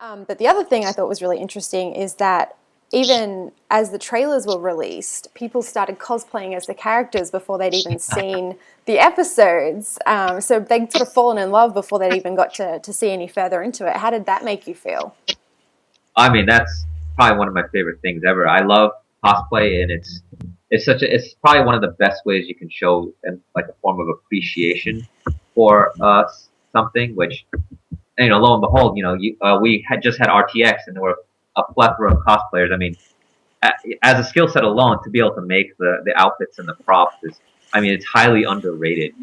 But the other thing I thought was really interesting is that even as the trailers were released, people started cosplaying as the characters before they'd even seen the episodes. So they'd sort of fallen in love before they'd even got to see any further into it. How did that make you feel? I mean, that's probably one of my favorite things ever. I love cosplay, and it's probably one of the best ways you can show like a form of appreciation for something. Which, lo and behold, we had just had RTX, and there were a plethora of cosplayers. I mean, as a skill set alone, to be able to make the outfits and the props I mean, it's highly underrated.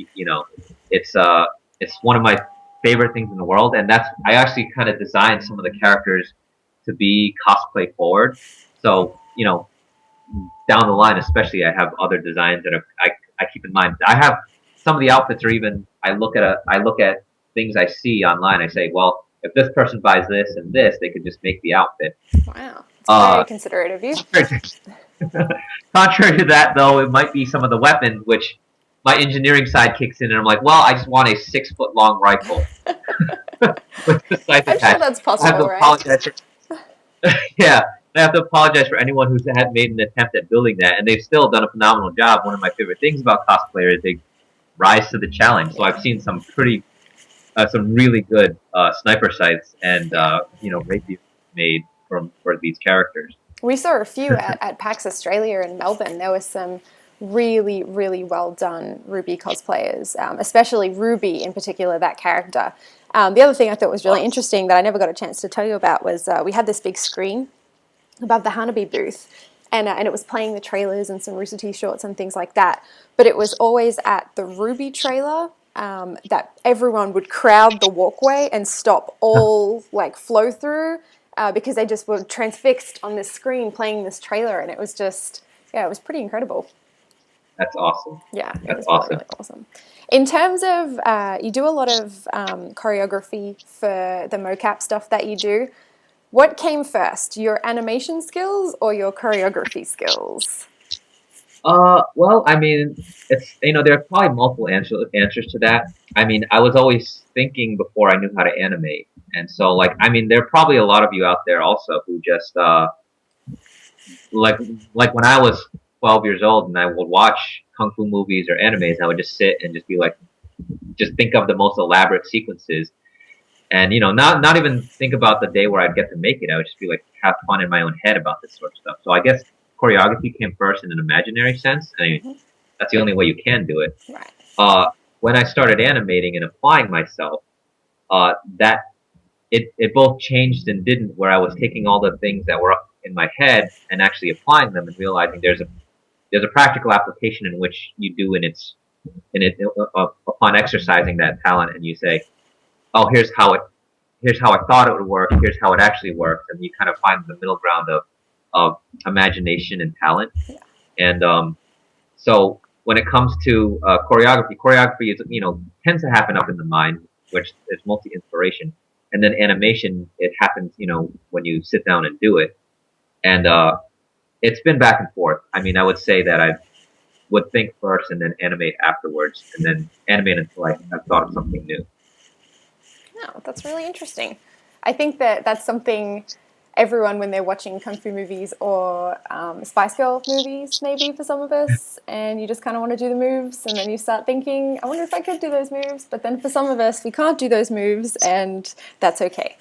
It's one of my favorite things in the world, and I actually kind of designed some of the characters to be cosplay forward. So, down the line, especially, I have other designs that I keep in mind. I have some of the outfits are even, I look at things I see online. I say, well, if this person buys this and this, they could just make the outfit. Wow, it's very considerate of you. Contrary to that, though, it might be some of the weapons, which my engineering side kicks in, and I'm like, well, I just want a 6-foot long rifle with the sights I'm sure attached. that's I have to possible, right? apologize for, yeah, I have to apologize for anyone who's had made an attempt at building that, and they've still done a phenomenal job. One of my favorite things about cosplayer is they rise to the challenge. So I've seen some really good sniper sights and rapiers made for these characters. We saw a few at PAX Australia in Melbourne. There was some really, really well done RWBY cosplayers, especially Ruby in particular, that character. The other thing I thought was really interesting that I never got a chance to tell you about was we had this big screen above the Hanabee booth, and it was playing the trailers and some Rooster Teeth shorts and things like that. But it was always at the RWBY trailer that everyone would crowd the walkway and stop all flow through because they just were transfixed on this screen playing this trailer, and it was just, yeah, it was pretty incredible. That's awesome. Yeah, it That's was awesome. really, really awesome. In terms of, you do a lot of choreography for the mocap stuff that you do. What came first, your animation skills or your choreography skills? Well, I mean, there are probably multiple answers to that. I mean, I was always thinking before I knew how to animate, and so I mean, there are probably a lot of you out there also who just like when I was 12 years old and I would watch kung fu movies or animes, I would just sit and just be like, just think of the most elaborate sequences, and not even think about the day where I'd get to make it. I would just be like, have fun in my own head about this sort of stuff. So I guess choreography came first in an imaginary sense. I mean, that's the only way you can do it. Right. When I started animating and applying myself, that it both changed and didn't. Where I was taking all the things that were up in my head and actually applying them and realizing there's a practical application in which you do upon exercising that talent, and you say, oh, here's how I thought it would work. Here's how it actually works, and you kind of find the middle ground of imagination and talent. And so when it comes to choreography is tends to happen up in the mind, which is mostly inspiration, and then animation, it happens when you sit down and do it, and it's been back and forth. I mean, I would say that I would think first and then animate afterwards, and then animate until I've thought of something new. Oh, that's really interesting. I think that that's something everyone, when they're watching kung fu movies or Spice Girl movies, maybe for some of us, and you just kind of want to do the moves, and then you start thinking, I wonder if I could do those moves, but then for some of us, we can't do those moves, and that's okay.